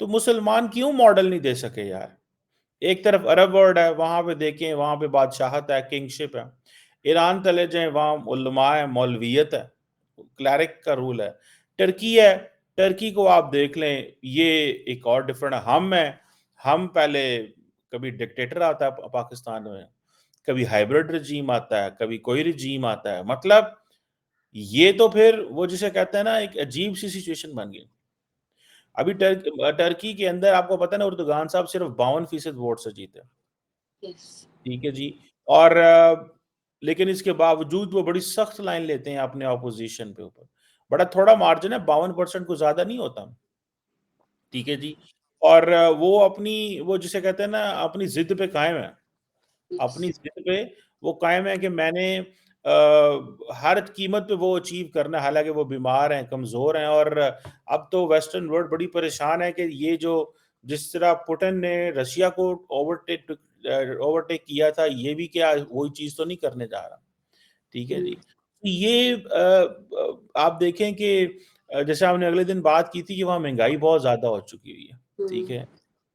تو مسلمان کیوں ماڈل نہیں دے سکے یار؟ ایک طرف عرب ورلڈ ہے، وہاں پہ دیکھیں، وہاں پہ بادشاہت ہے، کنگشپ ہے. ایران چلے جائیں، وہاں علماء ہے، مولویت ہے، کلیرک کا رول ہے. ٹرکی ہے، ٹرکی کو آپ دیکھ لیں، یہ ایک اور ڈفرنٹ ہے. ہم پہلے کبھی ڈکٹیٹر آتا ہے پاکستان میں، کبھی ہائیبرڈ رجیم آتا ہے، کبھی کوئی رجیم آتا ہے. مطلب یہ تو پھر وہ جسے کہتے ہیں نا ایک عجیب سی سچویشن بن گئی. ابھی ٹرکی کے اندر آپ کو پتہ ہے نا، اردوغان صاحب صرف 52% ووٹ سے جیتے. Yes. ٹھیک ہے جی. اور لیکن اس کے باوجود وہ بڑی سخت لائن لیتے ہیں اپنے اپوزیشن پہ اوپر. بڑا تھوڑا مارجن ہے، 52% کو زیادہ نہیں ہوتا. ٹھیک ہے جی. اور وہ جسے کہتے ہیں نا اپنی ضد پہ قائم ہے. اپنی Yes. ضد پہ وہ قائم ہے کہ میں نے ہر قیمت پہ وہ اچیو کرنا ہے، حالانکہ وہ بیمار ہیں، کمزور ہیں. اور اب تو ویسٹرن ورلڈ بڑی پریشان ہے کہ یہ جس طرح پوٹن نے رشیا کو اوورٹیک کیا تھا، یہ بھی کیا وہی چیز تو نہیں کرنے جا رہا. ٹھیک ہے جی. یہ آپ دیکھیں کہ جیسے ہم نے اگلے دن بات کی تھی کہ وہاں مہنگائی بہت زیادہ ہو چکی ہوئی ہے. ٹھیک ہے.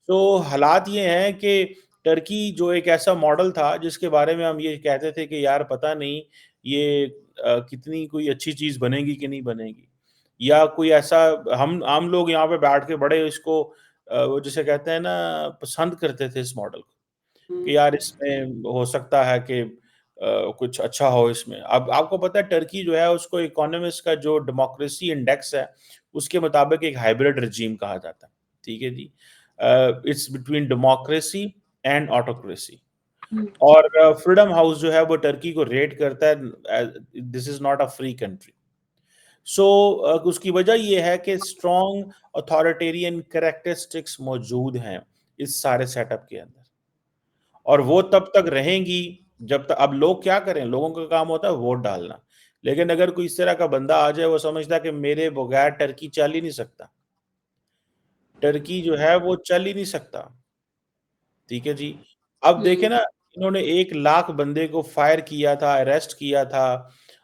تو حالات یہ ہیں کہ ٹرکی جو ایک ایسا ماڈل تھا جس کے بارے میں ہم یہ کہتے تھے کہ یار پتہ نہیں یہ کتنی کوئی اچھی چیز بنے گی کہ نہیں بنے گی، یا کوئی ایسا ہم لوگ یہاں پہ بیٹھ کے بڑے اس کو وہ جسے کہتے ہیں نا پسند کرتے تھے اس ماڈل کو کہ یار اس میں ہو سکتا ہے کہ کچھ اچھا ہو اس میں. اب آپ کو پتہ ہے ٹرکی جو ہے اس کو اکانومسٹ کا جو ڈیموکریسی انڈیکس ہے اس کے مطابق ایک ہائیبرڈ رجیم کہا جاتا ہے. ٹھیک ہے جی. It's between democracy and autocracy. اور فریڈم ہاؤس جو ہے وہ ٹرکی کو ریٹ کرتا ہے this is not a free country. So اس کی وجہ یہ ہے کہ اسٹرانگ اتھارٹیرین کریکٹرسٹکس موجود ہیں اس سارے سیٹ اپ کے اندر، اور وہ تب تک رہیں گی جب تک. اب لوگ کیا کریں، لوگوں کا کام ہوتا ہے ووٹ ڈالنا. لیکن اگر کوئی اس طرح کا بندہ آ جائے، وہ سمجھتا ہے کہ میرے بغیر ٹرکی چل ہی نہیں سکتا، ٹرکی جو ہے وہ چل ہی نہیں سکتا. ٹھیک ہے جی. اب دیکھیں نا، انہوں نے 1 لاکھ بندے کو فائر کیا تھا، اریسٹ کیا تھا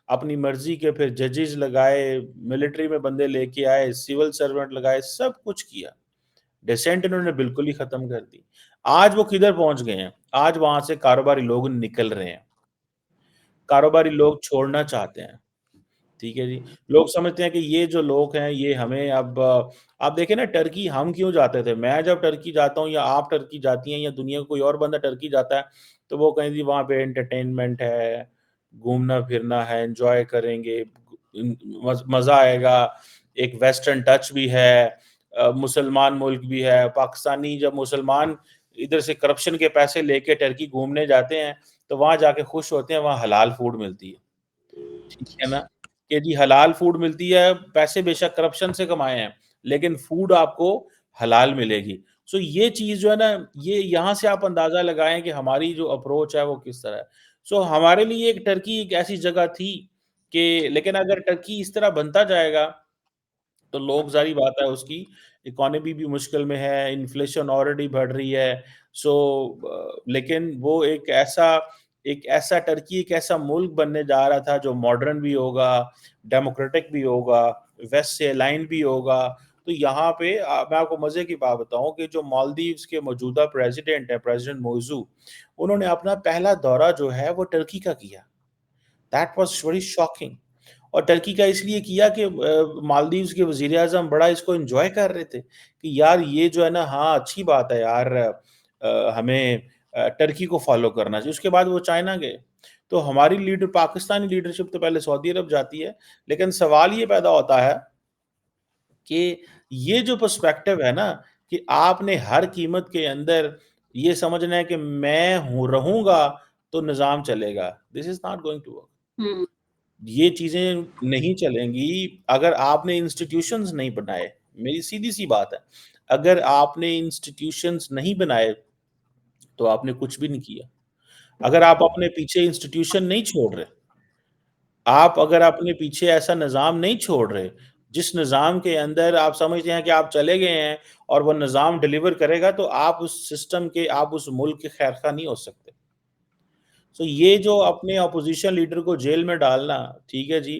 اپنی مرضی کے، پھر ججز لگائے، ملٹری میں بندے لے کے آئے، سیول سرونٹ لگائے، سب کچھ کیا. ڈیسینٹ انہوں نے بالکل ہی ختم کر دی. آج وہ کدھر پہنچ گئے ہیں؟ آج وہاں سے کاروباری لوگ نکل رہے ہیں، کاروباری لوگ چھوڑنا چاہتے ہیں. ٹھیک ہے جی. لوگ سمجھتے ہیں کہ یہ جو لوگ ہیں یہ ہمیں اب آپ دیکھیں نا ٹرکی ہم کیوں جاتے تھے. میں جب ٹرکی جاتا ہوں یا آپ ٹرکی جاتی ہیں یا دنیا کا کوئی اور بندہ ٹرکی جاتا ہے تو وہ کہیں جی وہاں پہ انٹرٹینمنٹ ہے، گھومنا پھرنا ہے، انجوائے کریں گے، مزہ آئے گا، ایک ویسٹرن ٹچ بھی ہے، مسلمان ملک بھی ہے. پاکستانی جب مسلمان ادھر سے کرپشن کے پیسے لے کے ٹرکی گھومنے جاتے ہیں تو وہاں جا کے خوش ہوتے ہیں، وہاں حلال فوڈ ملتی ہے. ٹھیک ہے نا کہ جی حلال فوڈ ملتی ہے، پیسے بے شک کرپشن سے کمائے ہیں لیکن فوڈ آپ کو حلال ملے گی. سو یہ چیز جو ہے نا، یہ یہاں سے آپ اندازہ لگائیں کہ ہماری جو اپروچ ہے وہ کس طرح ہے. سو ہمارے لیے ایک ٹرکی ایک ایسی جگہ تھی کہ، لیکن اگر ٹرکی اس طرح بنتا جائے گا تو لوگ ظاہری بات ہے اس کی اکانومی بھی مشکل میں ہے، انفلیشن آلریڈی بڑھ رہی ہے. سو لیکن وہ ایک ایسا ٹرکی ایک ایسا ملک بننے جا رہا تھا جو ماڈرن بھی ہوگا، ڈیموکریٹک بھی ہوگا، ویسٹ سے الائن بھی ہوگا. تو یہاں پہ میں آپ کو مزے کی بات بتاؤں کہ جو مالدیوز کے موجودہ پریزیڈنٹ ہیں، پریزیڈنٹ موزو، انہوں نے اپنا پہلا دورہ جو ہے وہ ٹرکی کا کیا. That was very shocking. اور ٹرکی کا اس لیے کیا کہ مالدیوز کے وزیر اعظم بڑا اس کو انجوائے کر رہے تھے کہ یار یہ جو ہے نا، ہاں اچھی بات ہے یار، ہمیں ٹرکی کو فالو کرنا چاہیے. اس کے بعد وہ چائنا گئے. تو ہماری پاکستانی لیڈرشپ تو پہلے سعودی عرب جاتی ہے. لیکن سوال یہ پیدا ہوتا ہے کہ یہ جو پرسپیکٹو ہے نا کہ آپ نے ہر قیمت کے اندر یہ سمجھنا ہے کہ میں رہوں گا تو نظام چلے گا، this is not going to work. یہ چیزیں نہیں چلیں گی اگر آپ نے انسٹیٹیوشنز نہیں بنائے. میری سیدھی سی بات ہے، اگر آپ نے انسٹیٹیوشنز نہیں بنائے تو آپ نے کچھ بھی نہیں کیا. اگر آپ اپنے پیچھے انسٹیٹیوشن نہیں چھوڑ رہے، آپ اگر اپنے پیچھے ایسا نظام نہیں چھوڑ رہے جس نظام کے اندر آپ سمجھتے ہیں کہ آپ چلے گئے ہیں اور وہ نظام ڈیلیور کرے گا، تو آپ اس سسٹم کے، آپ اس ملک کے خیر خواہ نہیں ہو سکتے. سو یہ جو اپنے اپوزیشن لیڈر کو جیل میں ڈالنا، ٹھیک ہے جی،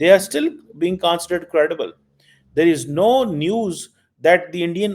they are still being considered credible. There is no news that the Indian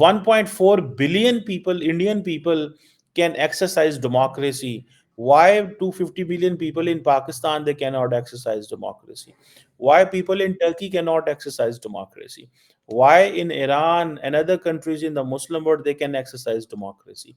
1.4 billion people, Indian people, can exercise democracy. Why 250 billion people in Pakistan they cannot exercise democracy? Why people in Turkey cannot exercise democracy? Why in Iran and other countries in the Muslim world they can exercise democracy?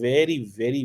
very very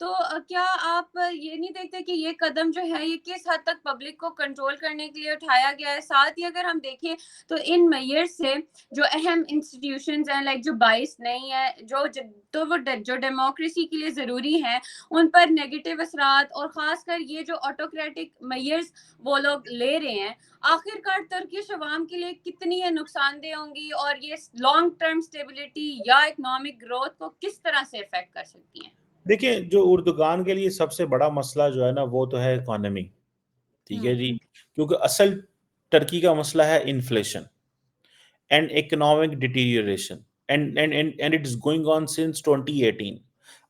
تو کیا آپ یہ نہیں دیکھتے کہ یہ قدم جو ہے یہ کس حد تک پبلک کو کنٹرول کرنے کے لیے اٹھایا گیا ہے؟ ساتھ ہی اگر ہم دیکھیں تو ان میئر سے جو اہم انسٹیٹیوشنز ہیں لائک جو باعث نہیں ہے تو وہ جو ڈیموکریسی کے لیے ضروری ہیں ان پر نیگیٹو اثرات، اور خاص کر یہ جو آٹوکریٹک میئرز وہ لوگ لے رہے ہیں، آخر کار ترکش عوام کے لیے کتنی یہ نقصان دہ ہوں گی، اور یہ لانگ ٹرم سٹیبلٹی یا اکنامک گروتھ کو کس طرح سے افیکٹ کر سکتی ہیں؟ دیکھیں جو اردگان کے لیے سب سے بڑا مسئلہ جو ہے نا وہ تو ہے اکانومی، ٹھیک ہے جی، کیونکہ اصل ٹرکی کا مسئلہ ہے inflation and economic deterioration and it is going on since 2018.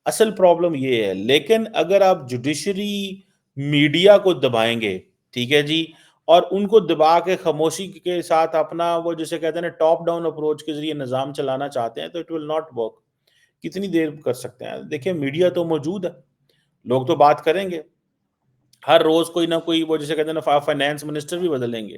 اصل پرابلم یہ ہے، لیکن اگر آپ جوڈیشری میڈیا کو دبائیں گے، ٹھیک ہے جی، اور ان کو دبا کے خاموشی کے ساتھ اپنا وہ جسے کہتے ہیں نا ٹاپ ڈاؤن اپروچ کے ذریعے نظام چلانا چاہتے ہیں تو اٹ ول ناٹ ورک. کتنی دیر کر سکتے ہیں؟ دیکھیں میڈیا تو موجود ہے، لوگ تو بات کریں گے، ہر روز کوئی نہ کوئی وہ جسے کہتے ہیں نا فائنانس منسٹر بھی بدلیں گے،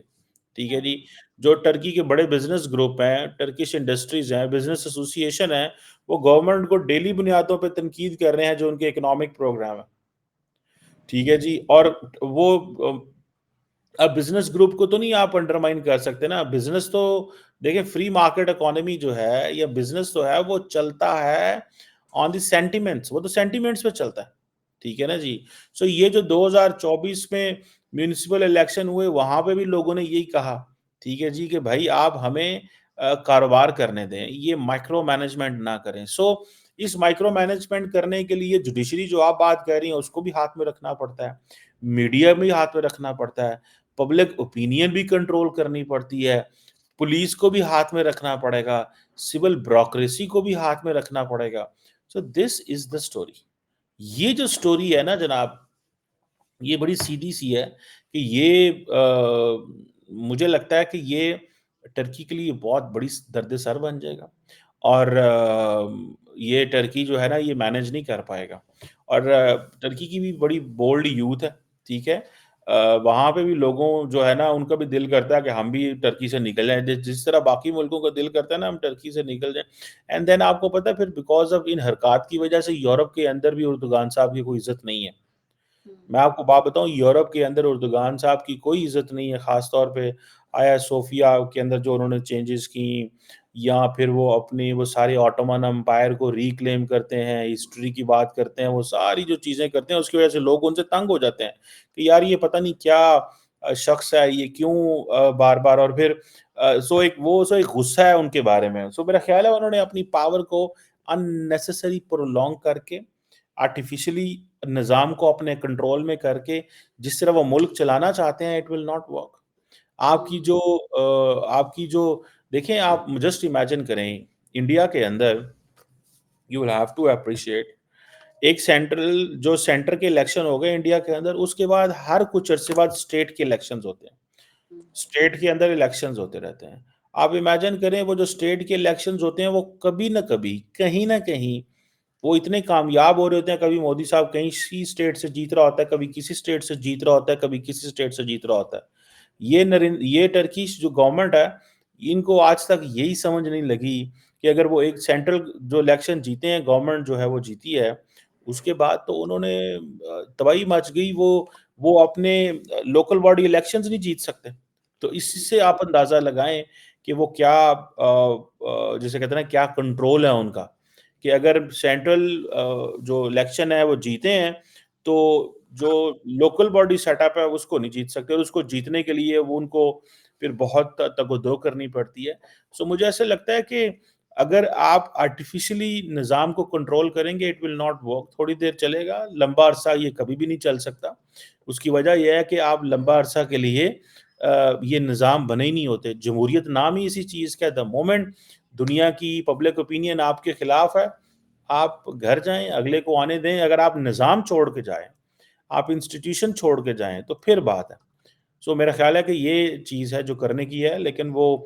ٹھیک ہے جی. جو ٹرکی کے بڑے بزنس گروپ ہیں، ٹرکش انڈسٹریز ہیں، بزنس ایسوسی ایشن ہیں، وہ گورنمنٹ کو ڈیلی بنیادوں پہ تنقید کر رہے ہیں جو ان کے اکنامک پروگرام ہے، ٹھیک ہے جی. اور وہ اب بزنس گروپ کو تو نہیں آپ انڈرمائن کر سکتے نا. بزنس تو دیکھیں فری مارکیٹ اکانومی جو ہے یا بزنس تو ہے وہ چلتا ہے آن دی سینٹیمنٹس، وہ تو سینٹیمنٹس پہ چلتا ہے، ٹھیک ہے نا جی. سو یہ جو 2024 میں میونسپل الیکشن ہوئے وہاں پہ بھی لوگوں نے یہی کہا، ٹھیک ہے جی، کہ بھائی آپ ہمیں کاروبار کرنے دیں، یہ مائکرو مینجمنٹ نہ کریں. سو اس مائکرو مینجمنٹ کرنے کے لیے جوڈیشری جو آپ بات کہہ رہی ہیں اس کو بھی ہاتھ میں رکھنا پڑتا ہے، میڈیا بھی ہاتھ میں رکھنا پڑتا ہے، پبلک اوپینین بھی کنٹرول کرنی پڑتی ہے، پولیس کو بھی ہاتھ میں رکھنا پڑے گا، سول بیوروکریسی کو بھی ہاتھ میں رکھنا پڑے گا. سو دس از دا اسٹوری. یہ جو اسٹوری ہے نا جناب، یہ بڑی سیدھی سی ہے کہ یہ مجھے لگتا ہے کہ یہ ٹرکی کے لیے بہت بڑی درد سر بن جائے گا، اور یہ ٹرکی جو ہے نا یہ مینج نہیں کر پائے گا. اور ٹرکی کی بھی بڑی بولڈ یوتھ ہے، ٹھیک ہے، وہاں پہ بھی لوگوں جو ہے نا ان کا بھی دل کرتا ہے کہ ہم بھی ٹرکی سے نکل جائیں، جس طرح باقی ملکوں کا دل کرتا ہے نا ہم ٹرکی سے نکل جائیں. اینڈ دین آپ کو پتہ ہے پھر بیکاز آف ان حرکات کی وجہ سے یورپ کے اندر بھی اردوغان صاحب کی کوئی عزت نہیں ہے. میں آپ کو بات بتاؤں، یورپ کے اندر اردوغان صاحب کی کوئی عزت نہیں ہے، خاص طور پہ آیا صوفیا کے اندر جو انہوں نے چینجز کی، یا پھر وہ اپنی وہ سارے آٹومن امپائر کو ریکلیم کرتے ہیں، ہسٹری کی بات کرتے ہیں، وہ ساری جو چیزیں کرتے ہیں اس کی وجہ سے لوگ ان سے تنگ ہو جاتے ہیں کہ یار یہ پتہ نہیں کیا شخص ہے، یہ کیوں بار بار. اور پھر سو ایک غصہ ہے ان کے بارے میں. سو میرا خیال ہے انہوں نے اپنی پاور کو ان نیسیسری پرولونگ کر کے، آرٹیفیشلی نظام کو اپنے کنٹرول میں کر کے جس طرح وہ ملک چلانا چاہتے ہیں، اٹ ول ناٹ ورک. آپ کی جو دیکھیں، آپ جسٹ امیجن کریں انڈیا کے اندر، you will have to appreciate ایک سینٹر کے الیکشن ہو گئے انڈیا کے اندر، اس کے بعد ہر کچھ عرصے بعد اسٹیٹ کے الیکشنز ہوتے ہیں، اسٹیٹ کے اندر الیکشنز ہوتے رہتے ہیں. آپ امیجن کریں وہ جو اسٹیٹ کے الیکشنز ہوتے ہیں وہ کبھی نہ کبھی کہیں نہ کہیں وہ اتنے کامیاب ہو رہے ہوتے ہیں. کبھی مودی صاحب کہیں سی اسٹیٹ سے جیت رہا ہوتا ہے، کبھی کسی اسٹیٹ سے جیت رہا ہوتا ہے، کبھی کسی اسٹیٹ سے جیت رہا ہوتا ہے. یہ ٹرکیش جو گورنمنٹ ہے ان کو آج تک یہی سمجھ نہیں لگی کہ اگر وہ ایک سینٹرل جو الیکشن جیتے ہیں، گورنمنٹ جو ہے وہ جیتی ہے، اس کے بعد تو انہوں نے تباہی مچ گئی، وہ اپنے لوکل باڈی الیکشنز نہیں جیت سکتے. تو اس سے آپ اندازہ لگائیں کہ وہ کیا جسے کہتے ہیں نا کیا کنٹرول ہے ان کا، کہ اگر سینٹرل جو الیکشن ہے وہ جیتے ہیں تو جو لوکل باڈی سیٹ اپ ہے اس کو نہیں جیت سکتے، اور اس کو جیتنے کے لیے وہ ان کو پھر بہت تگ و دو کرنی پڑتی ہے. سو مجھے ایسا لگتا ہے کہ اگر آپ آرٹیفیشلی نظام کو کنٹرول کریں گے اٹ ول ناٹ ورک. تھوڑی دیر چلے گا، لمبا عرصہ یہ کبھی بھی نہیں چل سکتا. اس کی وجہ یہ ہے کہ آپ لمبا عرصہ کے لیے یہ نظام بنے ہی نہیں ہوتے. جمہوریت نام ہی اسی چیز کا ہے. دا مومنٹ دنیا کی پبلک اوپینین آپ کے خلاف ہے، آپ گھر جائیں، اگلے کو آنے دیں. اگر آپ نظام چھوڑ کے جائیں، آپ انسٹیٹیوشن چھوڑ کے جائیں تو پھر بات ہے. سو میرا خیال ہے کہ یہ چیز ہے جو کرنے کی ہے، لیکن وہ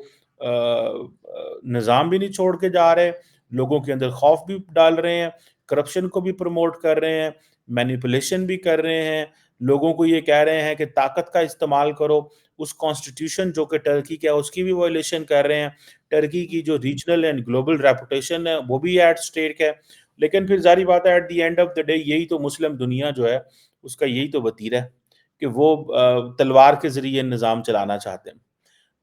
نظام بھی نہیں چھوڑ کے جا رہے، لوگوں کے اندر خوف بھی ڈال رہے ہیں، کرپشن کو بھی پروموٹ کر رہے ہیں، مینیپولیشن بھی کر رہے ہیں، لوگوں کو یہ کہہ رہے ہیں کہ طاقت کا استعمال کرو. اس کانسٹیٹیوشن جو کہ ٹرکی کا ہے اس کی بھی وائلیشن کر رہے ہیں. ٹرکی کی جو ریجنل اینڈ گلوبل ریپوٹیشن ہے وہ بھی ایٹ اسٹیک ہے. لیکن پھر ظاہری بات ہے at the end of the day یہی تو مسلم دنیا جو ہے اس کا یہی تو وتیرہ ہے کہ وہ تلوار کے ذریعے نظام چلانا چاہتے ہیں،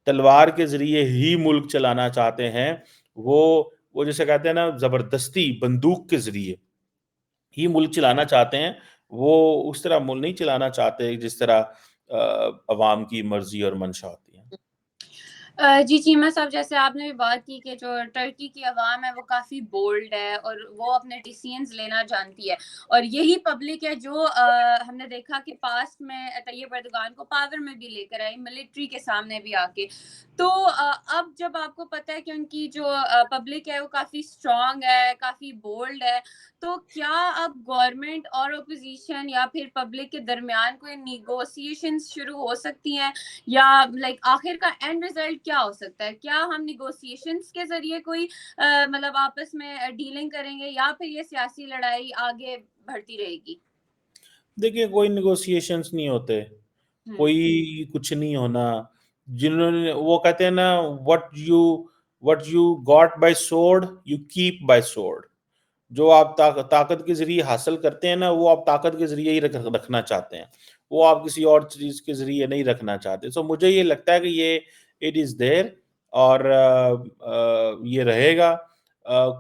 تلوار کے ذریعے ہی ملک چلانا چاہتے ہیں، وہ جیسے کہتے ہیں نا زبردستی بندوق کے ذریعے ہی ملک چلانا چاہتے ہیں، وہ اس طرح ملک نہیں چلانا چاہتے جس طرح عوام کی مرضی اور منشا ہوتی ہے۔ جی چیمہ صاحب، جیسے آپ نے بھی بات کی کہ جو ٹرکی کی عوام ہے وہ کافی بولڈ ہے اور وہ اپنے ڈیسیژنز لینا جانتی ہے، اور یہی پبلک ہے جو ہم نے دیکھا کہ پاسٹ میں طیب اردوغان کو پاور میں بھی لے کر آئی، ملٹری کے سامنے بھی آ کے۔ تو اب جب آپ کو پتہ ہے کہ ان کی جو پبلک ہے وہ کافی اسٹرانگ ہے، کافی بولڈ ہے، تو کیا اب گورنمنٹ اور اپوزیشن یا پھر پبلک کے درمیان کوئی نیگوسیشنز شروع ہو سکتی ہیں، یا آخر کا اینڈ ریزلٹ کیا ہو سکتا ہے؟ کیا ہم نیگوسیشنز کے ذریعے کوئی مطلب آپس میں ڈیلنگ کریں گے، یا پھر یہ سیاسی لڑائی آگے بڑھتی رہے گی؟ دیکھیے کوئی نیگوسیشنز نہیں ہوتے، کوئی کچھ نہیں ہونا، جنہوں نے وہ کہتے ہیں نا what you got by sword you keep by sword، جو آپ طاقت کے ذریعے حاصل کرتے ہیں نا وہ آپ طاقت کے ذریعے ہی رکھنا چاہتے ہیں، وہ آپ کسی اور چیز کے ذریعے نہیں رکھنا چاہتے۔ سو مجھے یہ لگتا ہے کہ یہ اٹ از دیر، اور یہ رہے گا،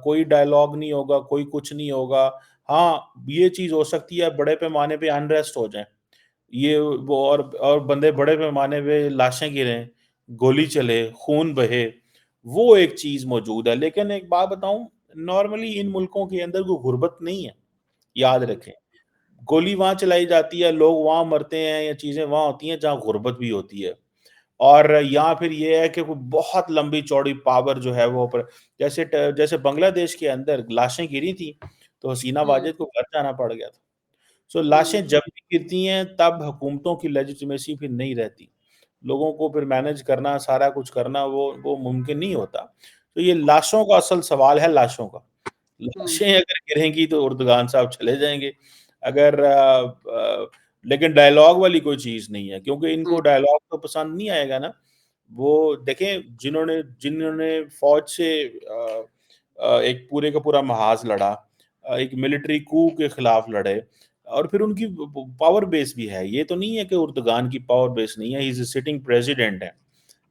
کوئی ڈائلاگ نہیں ہوگا، کوئی کچھ نہیں ہوگا۔ ہاں یہ چیز ہو سکتی ہے بڑے پیمانے پہ انریسٹ ہو جائیں، یہ وہ اور بندے بڑے پیمانے پہ لاشیں گریں، گولی چلے، خون بہے، وہ ایک چیز موجود ہے۔ لیکن ایک بات بتاؤں، نارملی ان ملکوں کے اندر کوئی غربت نہیں ہے، یاد رکھیں، گولی وہاں چلائی جاتی ہے، لوگ وہاں مرتے ہیں یا چیزیں وہاں ہوتی ہیں جہاں غربت بھی ہوتی ہے، اور یہاں پھر یہ ہے کہ کوئی بہت لمبی چوڑی پاور جو ہے وہ جیسے بنگلہ دیش کے اندر لاشیں گری تھی تو حسینہ واجد کو گھر جانا پڑ گیا تھا۔ سو لاشیں جب بھی گرتی ہیں تب حکومتوں کی لیجیٹمیسی پھر نہیں رہتی، لوگوں کو پھر مینج کرنا، سارا کچھ کرنا وہ ممکن نہیں ہوتا۔ تو یہ لاشوں کا اصل سوال ہے، لاشوں کا، لاشیں اگر گریں گی تو اردگان صاحب چلے جائیں گے، اگر لیکن ڈائلاگ والی کوئی چیز نہیں ہے، کیونکہ ان کو ڈائلاگ تو پسند نہیں آئے گا نا۔ وہ دیکھیں جنہوں نے فوج سے ایک پورے کا پورا محاذ لڑا، ایک ملٹری کو کے خلاف لڑے، اور پھر ان کی پاور بیس بھی ہے، یہ تو نہیں ہے کہ اردگان کی پاور بیس نہیں ہے، ہی از اے سٹنگ پریزیڈنٹ ہے،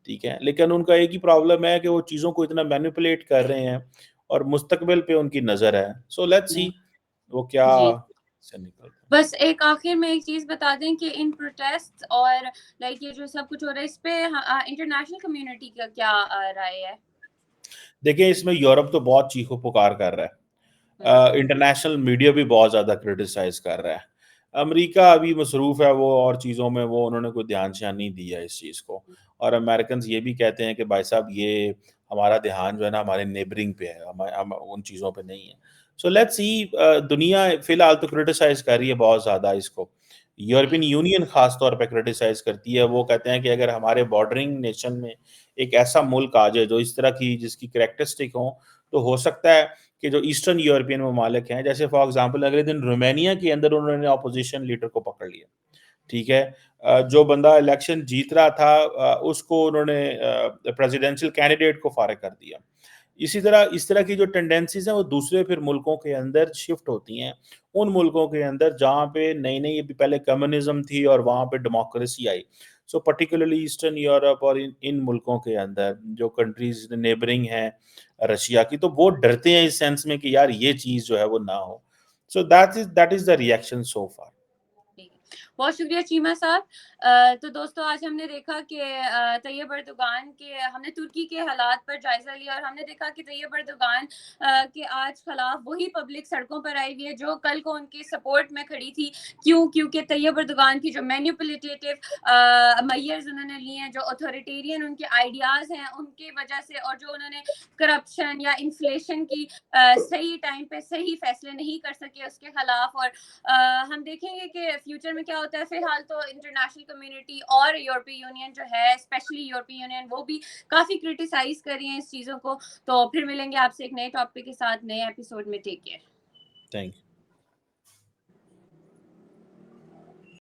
ٹھیک ہے، لیکن ان کا ایک ہی پرابلم ہے کہ وہ چیزوں کو اتنا مینیپولیٹ کر رہے ہیں اور مستقبل پہ ان کی نظر ہے۔ سو لیٹس سی وہ کیا جی، سے نکلتا ہے۔ بس ایک آخر میں ایک چیز بتا دیں کہ ان پروٹیسٹ اور یہ جو سب کچھ ہو رہا ہے اس پہ انٹرنیشنل کمیونٹی کا کیا رائے ہے؟ دیکھیں اس میں یورپ تو بہت چیخو پکار کر رہا ہے، انٹرنیشنل میڈیا بھی بہت زیادہ کرٹیسائز کر رہا ہے، امریکہ ابھی مصروف ہے وہ اور چیزوں میں، وہ انہوں نے کوئی دھیان شان نہیں دیا اس چیز کو، اور امریکنز یہ بھی کہتے ہیں کہ بھائی صاحب یہ ہمارا دھیان جو ہے نا ہمارے نیبرنگ پہ ہے، ہم ان چیزوں پہ نہیں ہے۔ سو لیٹس سی، دنیا فی الحال تو کرٹیسائز کر رہی ہے بہت زیادہ اس کو، یورپین یونین خاص طور پہ کرٹیسائز کرتی ہے، وہ کہتے ہیں کہ اگر ہمارے بارڈرنگ نیشن میں ایک ایسا ملک آ جائے جو اس طرح کی جس کی کریکٹرسٹک ہوں، تو ہو سکتا ہے کہ جو ایسٹرن یورپین ممالک ہیں، جیسے فار ایگزامپل اگلے دن رومانیہ کے اندر انہوں نے اپوزیشن لیڈر کو پکڑ لیا، ٹھیک ہے، جو بندہ الیکشن جیت رہا تھا اس کو انہوں نے پریزیڈینشل کینڈیڈیٹ کو فارغ کر دیا۔ اس طرح کی جو ٹینڈنسیز ہیں وہ دوسرے پھر ملکوں کے اندر شفٹ ہوتی ہیں، ان ملکوں کے اندر جہاں پہ نئی پہلے کمیونزم تھی اور وہاں پہ ڈیموکریسی آئی۔ سو پرٹیکولرلی ایسٹرن یورپ اور ان ملکوں کے اندر جو کنٹریز نیبرنگ ہیں رشیا کی، تو وہ ڈرتے ہیں اس سینس میں کہ یار یہ چیز جو ہے وہ نہ ہو۔ So that is the reaction so far. بہت شکریہ چیمہ صاحب۔ تو دوستو آج ہم نے دیکھا کہ طیب اردوغان کے، ہم نے ترکی کے حالات پر جائزہ لیا، اور ہم نے دیکھا کہ طیب اردوغان کے آج خلاف وہی پبلک سڑکوں پر آئی ہوئی ہے جو کل کو ان کی سپورٹ میں کھڑی تھی۔ کیونکہ طیب اردوغان کی جو مینیپولیٹیو میئرز انہوں نے لیے ہیں، جو اتھارٹیرین ان کے آئیڈیاز ہیں، ان کی وجہ سے، اور جو انہوں نے کرپشن یا انفلیشن کی صحیح ٹائم پہ صحیح فیصلے نہیں کر سکے اس کے خلاف، اور ہم دیکھیں گے کہ فیوچر میں کیا ہوتا ہے۔ فی الحال تو انٹرنیشنل کمیونٹی اور یورپی یونین جو ہے، اسپیشلی یورپی یونین، وہ بھی کافی کرٹیسائز کر رہی ہیں اس چیزوں کو۔ تو پھر ملیں گے آپ سے ایک نئے ٹاپک کے ساتھ نئے ایپیسوڈ میں۔ Take care. Thank you.